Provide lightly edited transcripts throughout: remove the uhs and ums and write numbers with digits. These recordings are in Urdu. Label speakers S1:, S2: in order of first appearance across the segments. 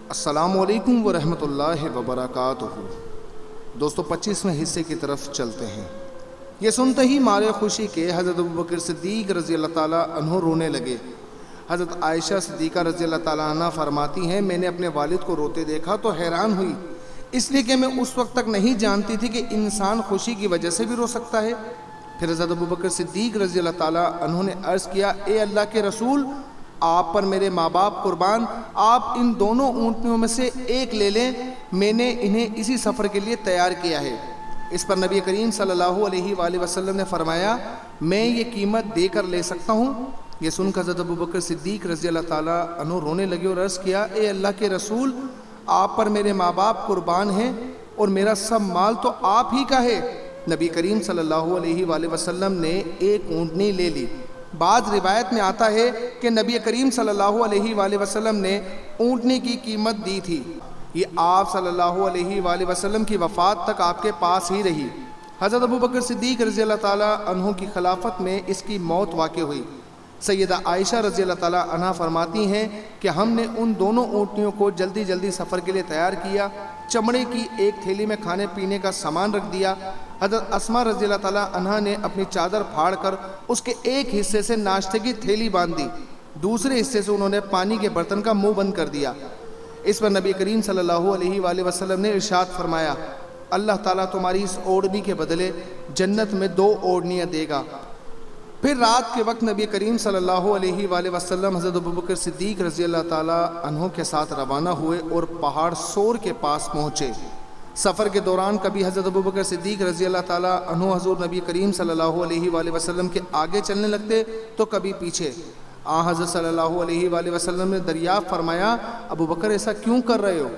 S1: السلام علیکم ورحمۃ اللہ وبرکاتہ۔ دوستو 25ویں حصے کی طرف چلتے ہیں۔ یہ سنتے ہی مارے خوشی کے حضرت ابوبکر صدیق رضی اللہ تعالیٰ عنہ رونے لگے۔ حضرت عائشہ صدیقہ رضی اللہ تعالیٰ عنہ فرماتی ہیں، میں نے اپنے والد کو روتے دیکھا تو حیران ہوئی، اس لیے کہ میں اس وقت تک نہیں جانتی تھی کہ انسان خوشی کی وجہ سے بھی رو سکتا ہے۔ پھر حضرت ابوبکر صدیق رضی اللہ تعالیٰ عنہ نے عرض کیا، اے اللہ کے رسول، آپ پر میرے ماں باپ قربان، آپ ان دونوں اونٹنیوں میں سے ایک لے لیں، میں نے انہیں اسی سفر کے لیے تیار کیا ہے۔ اس پر نبی کریم صلی اللہ علیہ وآلہ وسلم نے فرمایا، میں یہ قیمت دے کر لے سکتا ہوں؟ یہ سن کر حضرت ابوبکر صدیق رضی اللہ تعالیٰ عنہ رونے لگے اور عرض کیا، اے اللہ کے رسول، آپ پر میرے ماں باپ قربان ہیں اور میرا سب مال تو آپ ہی کا ہے۔ نبی کریم صلی اللہ علیہ وآلہ وسلم نے ایک اونٹنی لے لی۔ بعض روایت میں آتا ہے کہ نبی کریم صلی اللہ علیہ وآلہ وسلم نے اونٹنی کی قیمت دی تھی۔ یہ آپ صلی اللہ علیہ وآلہ وسلم کی وفات تک آپ کے پاس ہی رہی۔ حضرت ابوبکر صدیق رضی اللہ تعالیٰ عنہ کی خلافت میں اس کی موت واقع ہوئی۔ سیدہ عائشہ رضی اللہ تعالیٰ عنہ فرماتی ہیں کہ ہم نے ان دونوں اونٹنیوں کو جلدی جلدی سفر کے لیے تیار کیا، چمڑے کی ایک تھیلی میں کھانے پینے کا سامان رکھ دیا۔ حضرت اسماء رضی اللہ تعالیٰ عنہ نے اپنی چادر پھاڑ کر اس کے ایک حصے سے ناشتے کی تھیلی باندھ دی، دوسرے حصے سے انہوں نے پانی کے برتن کا منہ بند کر دیا۔ اس پر نبی کریم صلی اللہ علیہ وآلہ وسلم نے ارشاد فرمایا، اللہ تعالیٰ تمہاری اس اوڑھنی کے بدلے جنت میں 2 اوڑھنیاں دے گا۔ پھر رات کے وقت نبی کریم صلی اللہ علیہ وآلہ وسلم حضرت ابوبکر صدیق رضی اللہ تعالیٰ عنہ کے ساتھ روانہ ہوئے اور پہاڑ سور کے پاس پہنچے۔ سفر کے دوران کبھی حضرت ابوبکر صدیق رضی اللہ تعالیٰ عنہ حضور نبی کریم صلی اللہ علیہ وآلہ وسلم کے آگے چلنے لگتے تو کبھی پیچھے۔ حضرت صلی اللہ علیہ وآلہ وسلم نے دریافت فرمایا، ابوبکر ایسا کیوں کر رہے ہو؟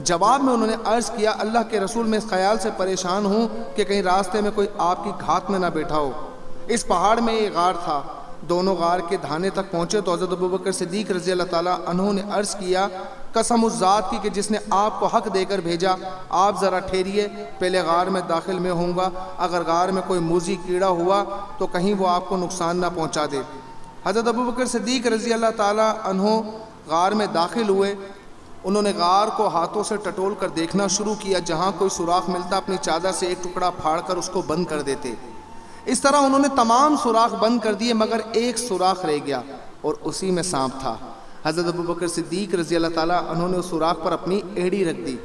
S1: جواب میں انہوں نے عرض کیا، اللہ کے رسول، میں اس خیال سے پریشان ہوں کہ کہیں راستے میں کوئی آپ کی گھات میں نہ بیٹھا ہو۔ اس پہاڑ میں ایک غار تھا۔ دونوں غار کے دھانے تک پہنچے تو حضرت ابوبکر صدیق رضی اللہ تعالیٰ عنہ نے عرض کیا، قسم اس ذات کی کہ جس نے آپ کو حق دے کر بھیجا، آپ ذرا ٹھہریے، پہلے غار میں داخل میں ہوں گا، اگر غار میں کوئی موذی کیڑا ہوا تو کہیں وہ آپ کو نقصان نہ پہنچا دے۔ حضرت ابوبکر صدیق رضی اللہ تعالیٰ عنہ غار میں داخل ہوئے۔ انہوں نے غار کو ہاتھوں سے ٹٹول کر دیکھنا شروع کیا، جہاں کوئی سوراخ ملتا اپنی چادر سے ایک ٹکڑا پھاڑ کر اس کو بند کر دیتے۔ اس طرح انہوں نے تمام سوراخ بند کر دیے مگر ایک سوراخ رہ گیا اور اسی میں سانپ تھا۔ حضرت ابوبکر صدیق رضی اللہ تعالیٰ عنہ نے اس سوراخ پر اپنی ایڑی رکھ دی۔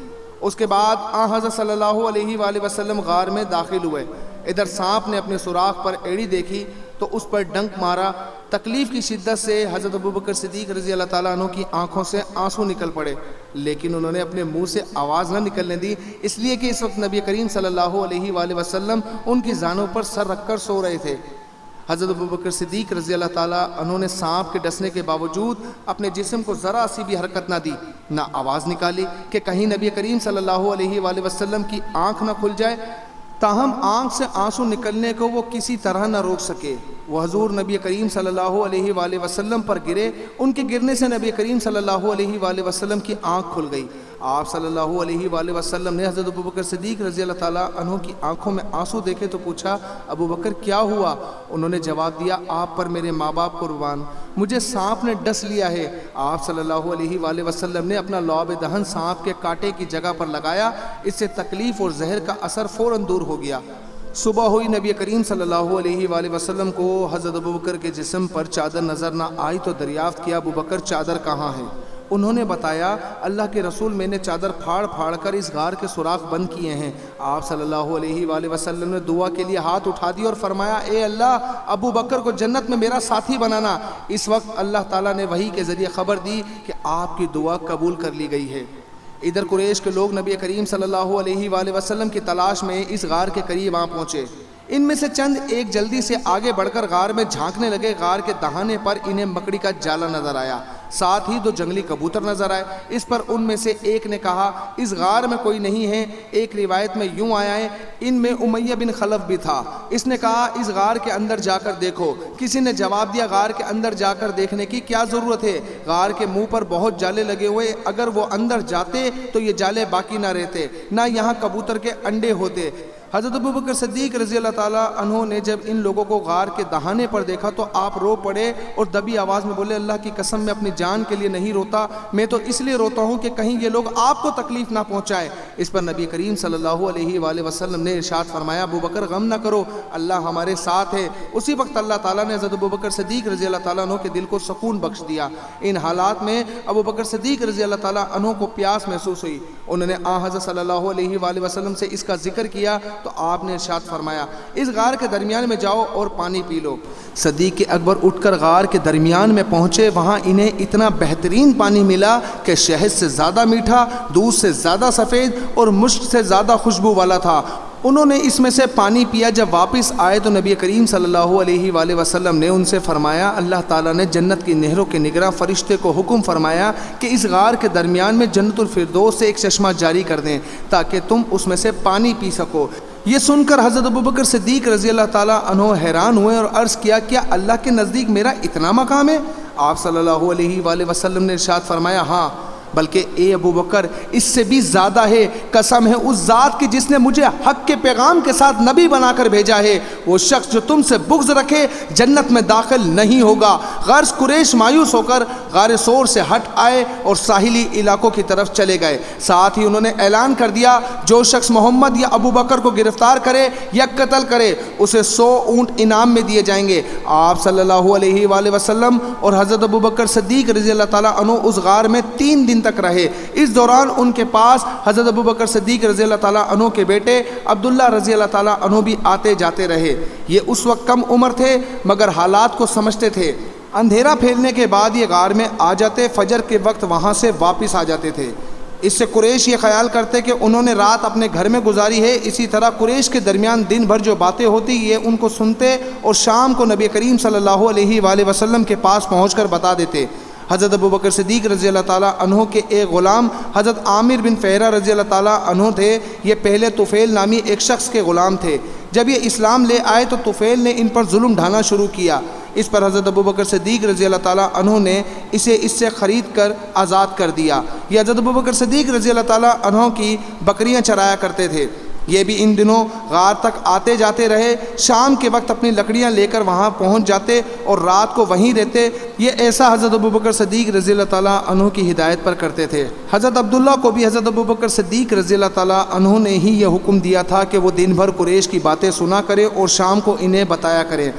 S1: اس کے بعد حضرت صلی اللہ علیہ وآلہ وسلم غار میں داخل ہوئے۔ ادھر سانپ نے اپنے سوراخ پر ایڑی دیکھی تو اس پر ڈنک مارا۔ تکلیف کی شدت سے حضرت ابوبکر صدیق رضی اللہ تعالیٰ عنہ کی آنکھوں سے آنسو نکل پڑے، لیکن انہوں نے اپنے منہ سے آواز نہ نکلنے دی، اس لیے کہ اس وقت نبی کریم صلی اللہ علیہ وآلہ وسلم ان کی زانوں پر سر رکھ کر سو رہے تھے۔ حضرت ابوبکر صدیق رضی اللہ تعالیٰ عنہ نے سانپ کے ڈسنے کے باوجود اپنے جسم کو ذرا سی بھی حرکت نہ دی، نہ آواز نکالی کہ کہیں نبی کریم صلی اللہ علیہ وآلہ وسلم کی آنکھ نہ کھل جائے۔ تاہم آنکھ سے آنسو نکلنے کو وہ کسی طرح نہ روک سکے۔ وہ حضور نبی کریم صلی اللہ علیہ وآلہ وسلم پر گرے، ان کے گرنے سے نبی کریم صلی اللہ علیہ وآلہ وسلم کی آنکھ کھل گئی۔ آپ صلی اللہ علیہ وآلہ وسلم نے حضرت ابوبکر صدیق رضی اللہ تعالیٰ عنہ کی آنکھوں میں آنسو دیکھے تو پوچھا، ابوبکر کیا ہوا؟ انہوں نے جواب دیا، آپ پر میرے ماں باپ قربان، مجھے سانپ نے ڈس لیا ہے۔ آپ صلی اللہ علیہ وآلہ وسلم نے اپنا لعاب دہن سانپ کے کانٹے کی جگہ پر لگایا، اس سے تکلیف اور زہر کا اثر فوراً دور ہو گیا۔ صبح ہوئی، نبی کریم صلی اللہ علیہ وآلہ وسلم کو حضرت ابوبکر کے جسم پر چادر نظر نہ آئی تو دریافت کیا، ابوبکر چادر کہاں ہے؟ انہوں نے بتایا، اللہ کے رسول، میں نے چادر پھاڑ پھاڑ کر اس غار کے سوراخ بند کیے ہیں۔ آپ صلی اللہ علیہ وآلہ وسلم نے دعا کے لیے ہاتھ اٹھا دی اور فرمایا، اے اللہ، ابو بکر کو جنت میں میرا ساتھی بنانا۔ اس وقت اللہ تعالیٰ نے وحی کے ذریعے خبر دی کہ آپ کی دعا قبول کر لی گئی ہے۔ ادھر قریش کے لوگ نبی کریم صلی اللہ علیہ وآلہ وسلم کی تلاش میں اس غار کے قریب پہنچے۔ ان میں سے چند ایک جلدی سے آگے بڑھ کر غار میں جھانکنے لگے۔ غار کے دہانے پر انہیں مکڑی کا جالا نظر آیا، ساتھ ہی 2 جنگلی کبوتر نظر آئے۔ اس پر ان میں سے ایک نے کہا، اس غار میں کوئی نہیں ہے۔ ایک روایت میں یوں آیا ہے، ان میں امیہ بن خلف بھی تھا۔ اس نے کہا، اس غار کے اندر جا کر دیکھو۔ کسی نے جواب دیا، غار کے اندر جا کر دیکھنے کی کیا ضرورت ہے؟ غار کے منہ پر بہت جالے لگے ہوئے، اگر وہ اندر جاتے تو یہ جالے باقی نہ رہتے، نہ یہاں کبوتر کے انڈے ہوتے۔ حضرت ابوبکر صدیق رضی اللہ تعالیٰ عنہ نے جب ان لوگوں کو غار کے دہانے پر دیکھا تو آپ رو پڑے اور دبی آواز میں بولے اللہ کی قسم میں اپنی جان کے لیے نہیں روتا، میں تو اس لیے روتا ہوں کہ کہیں یہ لوگ آپ کو تکلیف نہ پہنچائے۔ اس پر نبی کریم صلی اللہ علیہ وآلہ وسلم نے ارشاد فرمایا ابوبکر غم نہ کرو، اللہ ہمارے ساتھ ہے۔ اسی وقت اللہ تعالیٰ نے حضرت ابوبکر صدیق رضی اللہ تعالیٰ عنہ کے دل کو سکون بخش دیا۔ ان حالات میں ابوبکر صدیق رضی اللہ تعالیٰ عنہ کو پیاس محسوس ہوئی، انہوں نے حضرت صلی اللہ علیہ وآلہ وسلم سے اس کا ذکر کیا تو آپ نے ارشاد فرمایا اس غار کے درمیان میں جاؤ اور پانی پی لو۔ صدیق اکبر اٹھ کر غار کے درمیان میں پہنچے، وہاں انہیں اتنا بہترین پانی ملا کہ شہد سے زیادہ میٹھا، دودھ سے زیادہ سفید اور مشک سے زیادہ خوشبو والا تھا۔ انہوں نے اس میں سے پانی پیا۔ جب واپس آئے تو نبی کریم صلی اللہ علیہ وآلہ وسلم نے ان سے فرمایا اللہ تعالیٰ نے جنت کی نہروں کے نگراں فرشتے کو حکم فرمایا کہ اس غار کے درمیان میں جنت الفردوس سے ایک چشمہ جاری کر دیں تاکہ تم اس میں سے پانی پی سکو۔ یہ سن کر حضرت ابوبکر صدیق رضی اللہ تعالیٰ عنہ حیران ہوئے اور عرض کیا کیا اللہ کے نزدیک میرا اتنا مقام ہے؟ آپ صلی اللہ علیہ وآلہ وسلم نے ارشاد فرمایا ہاں، بلکہ اے ابوبکر اس سے بھی زیادہ ہے، قسم ہے اس ذات کی جس نے مجھے حق کے پیغام کے ساتھ نبی بنا کر بھیجا ہے، وہ شخص جو تم سے بغض رکھے جنت میں داخل نہیں ہوگا۔ غرض قریش مایوس ہو کر غار سور سے ہٹ آئے اور ساحلی علاقوں کی طرف چلے گئے۔ ساتھ ہی انہوں نے اعلان کر دیا جو شخص محمد یا ابوبکر کو گرفتار کرے یا قتل کرے اسے 100 اونٹ انعام میں دیے جائیں گے۔ آپ صلی اللہ علیہ وآلہ وسلم اور حضرت ابوبکر صدیق رضی اللہ تعالیٰ عنہ اس غار میں 3 دن تک رہے۔ اس دوران ان کے پاس حضرت ابوبکر صدیق رضی اللہ تعالیٰ عنہ کے بیٹے عبداللہ رضی اللہ تعالیٰ عنہ بھی آتے جاتے رہے۔ یہ اس وقت کم عمر تھے مگر حالات کو سمجھتے تھے۔ اندھیرا پھیلنے کے بعد یہ غار میں آ جاتے، فجر کے وقت وہاں سے واپس آ جاتے تھے۔ اس سے قریش یہ خیال کرتے کہ انہوں نے رات اپنے گھر میں گزاری ہے۔ اسی طرح قریش کے درمیان دن بھر جو باتیں ہوتی یہ ان کو سنتے اور شام کو نبی کریم صلی اللہ علیہ وآلہ وسلم کے پاس پہنچ کر بتا دیتے۔ حضرت ابوبکر صدیق رضی اللہ تعالیٰ عنہ کے ایک غلام حضرت عامر بن فہرہ رضی اللہ تعالیٰ عنہ تھے۔ یہ پہلے طفیل نامی ایک شخص کے غلام تھے۔ جب یہ اسلام لے آئے تو طفیل نے ان پر ظلم ڈھانا شروع کیا۔ اس پر حضرت ابوبکر صدیق رضی اللہ تعالیٰ عنہ نے اسے اس سے خرید کر آزاد کر دیا۔ یہ حضرت ابوبکر صدیق رضی اللہ تعالیٰ عنہ کی بکریاں چرایا کرتے تھے۔ یہ بھی ان دنوں غار تک آتے جاتے رہے۔ شام کے وقت اپنی لکڑیاں لے کر وہاں پہنچ جاتے اور رات کو وہیں رہتے۔ یہ ایسا حضرت ابوبکر صدیق رضی اللہ تعالیٰ عنہ کی ہدایت پر کرتے تھے۔ حضرت عبداللہ کو بھی حضرت ابوبکر صدیق رضی اللہ تعالیٰ عنہ نے ہی یہ حکم دیا تھا کہ وہ دن بھر قریش کی باتیں سنا کرے اور شام کو انہیں بتایا کرے۔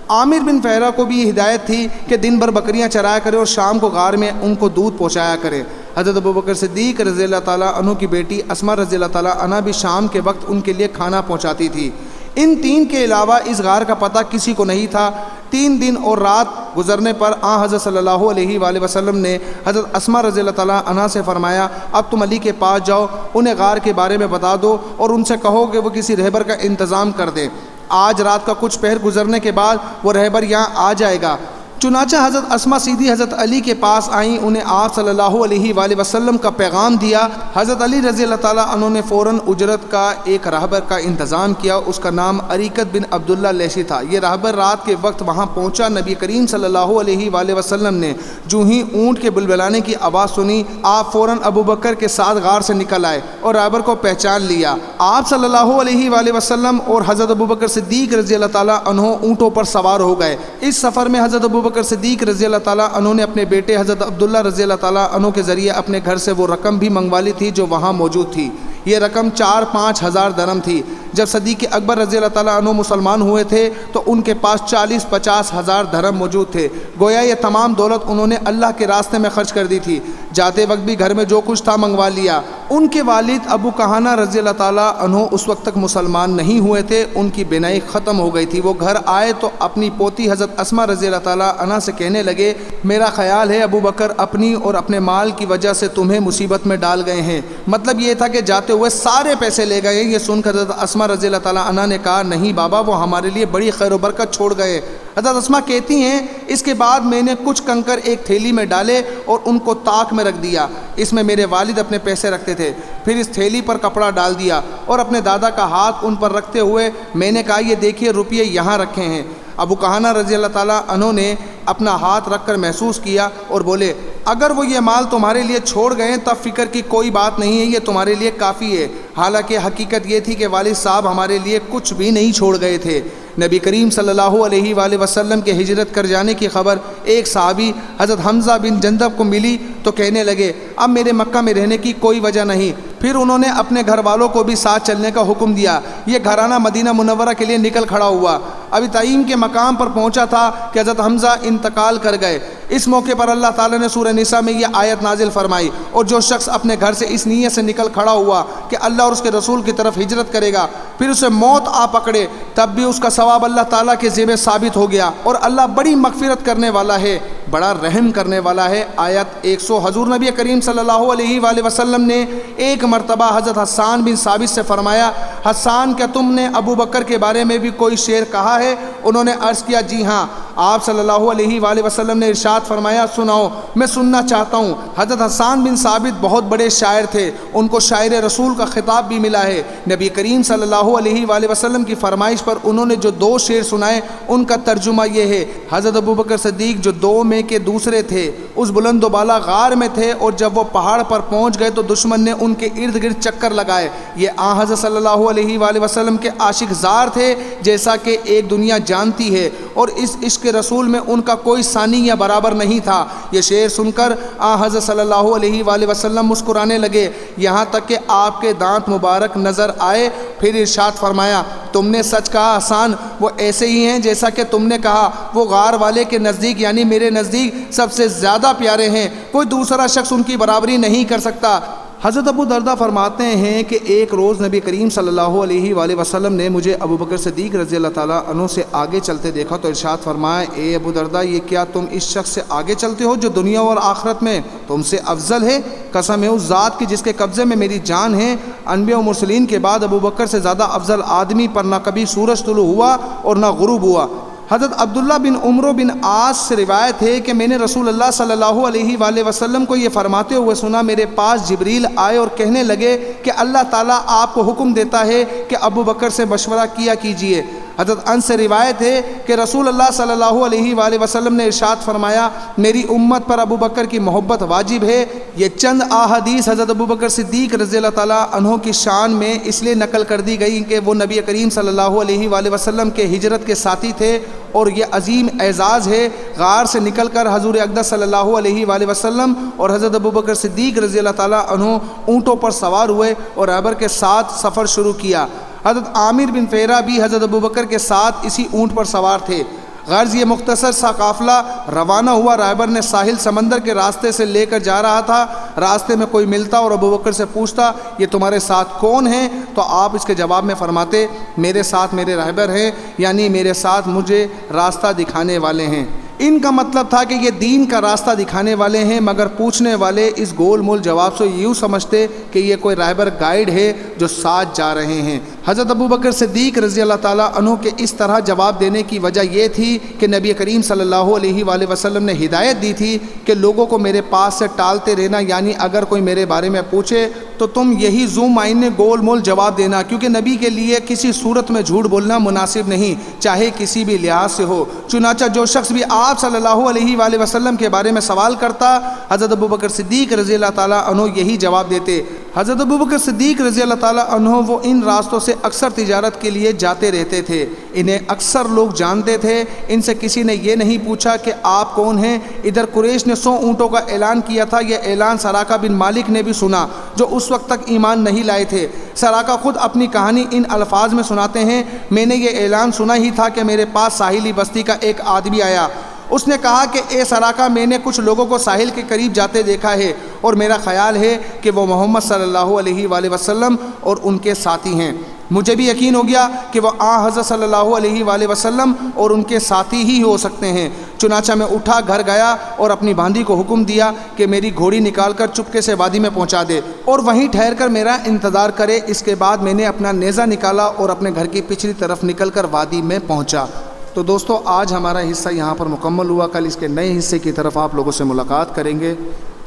S1: عامر بن فہرہ کو بھی یہ ہدایت تھی کہ دن بھر بکریاں چرایا کرے اور شام کو غار میں ان کو دودھ پہنچایا کرے۔ حضرت ابوبکر صدیق رضی اللہ تعالیٰ عنہ کی بیٹی اسما رضی اللہ تعالیٰ عنہ بھی شام کے وقت ان کے لیے کھانا پہنچاتی تھی۔ ان 3 کے علاوہ اس غار کا پتہ کسی کو نہیں تھا۔ 3 دن اور رات گزرنے پر حضرت صلی اللہ علیہ وآلہ وسلم نے حضرت اسما رضی اللہ تعالیٰ عنہ سے فرمایا اب تم علی کے پاس جاؤ، انہیں غار کے بارے میں بتا دو اور ان سے کہو کہ وہ کسی رہبر کا انتظام کر دیں۔ آج رات کا کچھ پہر گزرنے کے بعد وہ رہبر یہاں آ جائے گا۔ چنانچہ حضرت اسما سیدھی حضرت علی کے پاس آئیں، انہیں آپ صلی اللہ علیہ وآلہ وسلم کا پیغام دیا۔ حضرت علی رضی اللہ تعالیٰ عنہ نے فوراً اجرت کا ایک راہبر کا انتظام کیا، اس کا نام عریکت بن عبداللہ لیثی تھا۔ یہ راہبر رات کے وقت وہاں پہنچا۔ نبی کریم صلی اللہ علیہ وآلہ وسلم نے جو ہی اونٹ کے بلبلانے کی آواز سنی آپ فوراً ابوبکر کے ساتھ غار سے نکل آئے اور راہبر کو پہچان لیا۔ آپ صلی اللہ علیہ وآلہ وسلم اور حضرت ابوبکر صدیق رضی اللہ تعالیٰ عنہ اونٹوں پر سوار ہو گئے۔ اس سفر میں حضرت ابوبکر صدیق رضی اللہ تعالیٰ عنہ نے اپنے بیٹے حضرت عبداللہ رضی اللہ تعالیٰ عنہ کے ذریعے اپنے گھر سے وہ رقم بھی منگوا لی تھی جو وہاں موجود تھی۔ یہ رقم 4-5 ہزار درہم تھی۔ جب صدیق اکبر رضی اللہ تعالیٰ عنہ مسلمان ہوئے تھے تو ان کے پاس 40-50 ہزار درہم موجود تھے۔ گویا یہ تمام دولت انہوں نے اللہ کے راستے میں خرچ کر دی تھی۔ جاتے وقت بھی گھر میں جو کچھ تھا منگوا لیا۔ ان کے والد ابو کہانہ رضی اللہ تعالیٰ عنہ اس وقت تک مسلمان نہیں ہوئے تھے، ان کی بینائی ختم ہو گئی تھی۔ وہ گھر آئے تو اپنی پوتی حضرت اسما رضی اللہ تعالیٰ عنہ سے کہنے لگے میرا خیال ہے ابو بکر اپنی اور اپنے مال کی وجہ سے تمہیں مصیبت میں ڈال گئے ہیں۔ مطلب یہ تھا کہ جاتے ہوئے سارے پیسے لے گئے۔ یہ سن کر حضرت اسما رضی اللہ تعالیٰ عنہ نے کہا نہیں بابا، وہ ہمارے لیے بڑی خیر و برکت چھوڑ گئے۔ حضرت اسما کہتی ہیں اس کے بعد میں نے کچھ کنکر ایک تھیلی میں ڈالے اور ان کو طاق میں رکھ دیا۔ اس میں میرے والد اپنے پیسے رکھتے تھے۔ پھر اس تھیلی پر کپڑا ڈال دیا اور اپنے دادا کا ہاتھ ان پر رکھتے ہوئے میں نے کہا یہ دیکھیے روپیے یہاں رکھے ہیں۔ ابو کہانہ رضی اللہ تعالیٰ عنہ نے اپنا ہاتھ رکھ کر محسوس کیا اور بولے اگر وہ یہ مال تمہارے لیے چھوڑ گئے تب فکر کی کوئی بات نہیں ہے، یہ تمہارے لیے کافی ہے۔ حالانکہ حقیقت یہ تھی کہ والد صاحب ہمارے لیے کچھ بھی نہیں چھوڑ گئے تھے۔ نبی کریم صلی اللہ علیہ وآلہ وسلم کے ہجرت کر جانے کی خبر ایک صحابی حضرت حمزہ بن جندب کو ملی تو کہنے لگے اب میرے مکہ میں رہنے کی کوئی وجہ نہیں۔ پھر انہوں نے اپنے گھر والوں کو بھی ساتھ چلنے کا حکم دیا۔ یہ گھرانہ مدینہ منورہ کے لیے نکل کھڑا ہوا۔ ابھی تعیم کے مقام پر پہنچا تھا کہ حضرت حمزہ انتقال کر گئے۔ اس موقع پر اللہ تعالیٰ نے سورہ نساء میں یہ آیت نازل فرمائی، اور جو شخص اپنے گھر سے اس نیت سے نکل کھڑا ہوا کہ اللہ اور اس کے رسول کی طرف ہجرت کرے گا، پھر اسے موت آ پکڑے، تب بھی اس کا ثواب اللہ تعالیٰ کے ذمہ ثابت ہو گیا، اور اللہ بڑی مغفرت کرنے والا ہے، بڑا رحم کرنے والا ہے۔ آیت 100۔ حضور نبی کریم صلی اللہ علیہ وآلہ وسلم نے ایک مرتبہ حضرت حسان بن ثابت سے فرمایا، حسان کیا تم نے ابو بکر کے بارے میں بھی کوئی شعر کہا ہے؟ انہوں نے عرض کیا جی ہاں۔ آپ صلی اللہ علیہ وآلہ وسلم نے ارشاد فرمایا سناؤ، میں سننا چاہتا ہوں۔ حضرت حسان بن ثابت بہت بڑے شاعر تھے، ان کو شاعر رسول کا خطاب بھی ملا ہے۔ نبی کریم صلی اللہ علیہ وآلہ وسلم کی فرمائش پر انہوں نے جو 2 شعر سنائے ان کا ترجمہ یہ ہے۔ حضرت ابو بکر صدیق جو 2 میں کے دوسرے تھے، اس بلند و بالا غار میں تھے، اور جب وہ پہاڑ پر پہنچ گئے تو دشمن نے ان کے ارد گرد چکر لگائے۔ یہ آن حضرت صلی اللہ علیہ وآلہ وسلم کے عاشق زار تھے، جیسا کہ ایک دنیا جانتی ہے، اور اس عشق رسول میں ان کا کوئی ثانی یا برابر نہیں تھا۔ یہ شعر سن کر آن حضرت صلی اللہ علیہ وآلہ وسلم مسکرانے لگے، یہاں تک کہ آپ کے دانت مبارک نظر آئے۔ پھر ارشاد فرمایا تم نے سچ کہا حسان، وہ ایسے ہی ہیں جیسا کہ تم نے کہا، وہ غار والے کے نزدیک یعنی میرے نزدیک سب سے زیادہ پیارے ہیں، کوئی دوسرا شخص ان کی برابری نہیں کر سکتا۔ حضرت ابو دردہ فرماتے ہیں کہ ایک روز نبی کریم صلی اللہ علیہ وآلہ وسلم نے مجھے ابو بکر صدیق رضی اللہ تعالیٰ عنہ سے آگے چلتے دیکھا تو ارشاد فرمایا اے ابو دردہ، یہ کیا تم اس شخص سے آگے چلتے ہو جو دنیا اور آخرت میں تم سے افضل ہے؟ قسم ہے اس ذات کی جس کے قبضے میں میری جان ہے، انبیاء و مرسلین کے بعد ابو بکر سے زیادہ افضل آدمی پر نہ کبھی سورج طلوع ہوا اور نہ غروب ہوا۔ حضرت عبداللہ بن عمرو بن عاص سے روایت ہے کہ میں نے رسول اللہ صلی اللہ علیہ وآلہ وسلم کو یہ فرماتے ہوئے سنا، میرے پاس جبریل آئے اور کہنے لگے کہ اللہ تعالیٰ آپ کو حکم دیتا ہے کہ ابو بکر سے مشورہ کیا کیجئے۔ حضرت انس سے روایت ہے کہ رسول اللہ صلی اللہ علیہ وآلہ وسلم نے ارشاد فرمایا میری امت پر ابو بکر کی محبت واجب ہے۔ یہ چند احادیث حضرت ابو بکر صدیق رضی اللہ تعالیٰ عنہ کی شان میں اس لیے نقل کر دی گئی کہ وہ نبی کریم صلی اللہ علیہ وآلہ وسلم کے ہجرت کے ساتھی تھے، اور یہ عظیم اعزاز ہے غار سے نکل کر حضور اقدس صلی اللہ علیہ وآلہ وسلم اور حضرت ابو بکر صدیق رضی اللہ تعالیٰ عنہ اونٹوں پر سوار ہوئے اور رہبر کے ساتھ سفر شروع کیا۔ حضرت عامر بن فہرہ بھی حضرت ابو بکر کے ساتھ اسی اونٹ پر سوار تھے۔ غرض یہ مختصر سا قافلہ روانہ ہوا۔ رہبر نے ساحل سمندر کے راستے سے لے کر جا رہا تھا۔ راستے میں کوئی ملتا اور ابو بکر سے پوچھتا یہ تمہارے ساتھ کون ہیں؟ تو آپ اس کے جواب میں فرماتے میرے ساتھ میرے رہبر ہیں، یعنی میرے ساتھ مجھے راستہ دکھانے والے ہیں۔ ان کا مطلب تھا کہ یہ دین کا راستہ دکھانے والے ہیں، مگر پوچھنے والے اس گول مول جواب سے یوں سمجھتے کہ یہ کوئی رہبر گائیڈ ہے جو ساتھ جا رہے ہیں۔ حضرت ابو بکر صدیق رضی اللہ تعالیٰ عنہ کے اس طرح جواب دینے کی وجہ یہ تھی کہ نبی کریم صلی اللہ علیہ وآلہ وسلم نے ہدایت دی تھی کہ لوگوں کو میرے پاس سے ٹالتے رہنا، یعنی اگر کوئی میرے بارے میں پوچھے تو تم یہی ذو معنے گول مول جواب دینا، کیونکہ نبی کے لیے کسی صورت میں جھوٹ بولنا مناسب نہیں، چاہے کسی بھی لحاظ سے ہو۔ چنانچہ جو شخص بھی آپ صلی اللہ علیہ وآلہ وسلم کے بارے میں سوال کرتا، حضرت ابو بکر صدیق رضی اللہ تعالیٰ عنہ یہی جواب دیتے۔ حضرت ابو بکر صدیق رضی اللہ تعالیٰ عنہ وہ ان راستوں سے اکثر تجارت کے لیے جاتے رہتے تھے، انہیں اکثر لوگ جانتے تھے، ان سے کسی نے یہ نہیں پوچھا کہ آپ کون ہیں۔ ادھر قریش نے 100 اونٹوں کا اعلان کیا تھا، یہ اعلان سراقہ بن مالک نے بھی سنا جو اس وقت تک ایمان نہیں لائے تھے۔ سراقہ خود اپنی کہانی ان الفاظ میں سناتے ہیں، میں نے یہ اعلان سنا ہی تھا کہ میرے پاس ساحلی بستی کا ایک آدمی آیا، اس نے کہا کہ اے سراقہ میں نے کچھ لوگوں کو ساحل کے قریب جاتے دیکھا ہے اور میرا خیال ہے کہ وہ محمد صلی اللہ علیہ وآلہ وسلم اور ان کے ساتھی ہیں۔ مجھے بھی یقین ہو گیا کہ وہ حضرت صلی اللہ علیہ وآلہ وسلم اور ان کے ساتھی ہی ہو سکتے ہیں۔ چنانچہ میں اٹھا گھر گیا اور اپنی باندی کو حکم دیا کہ میری گھوڑی نکال کر چپکے سے وادی میں پہنچا دے اور وہیں ٹھہر کر میرا انتظار کرے۔ اس کے بعد میں نے اپنا نیزہ نکالا اور اپنے گھر کی پچھلی طرف نکل کر وادی میں پہنچا۔ تو دوستو آج ہمارا حصہ یہاں پر مکمل ہوا، کل اس کے نئے حصے کی طرف آپ لوگوں سے ملاقات کریں گے۔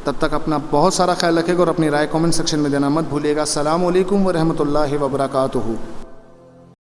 S1: تب تک اپنا بہت سارا خیال رکھے گا اور اپنی رائے کامنٹ سیکشن میں دینا مت بھولیے گا۔ السلام علیکم ورحمۃ اللہ وبرکاتہ۔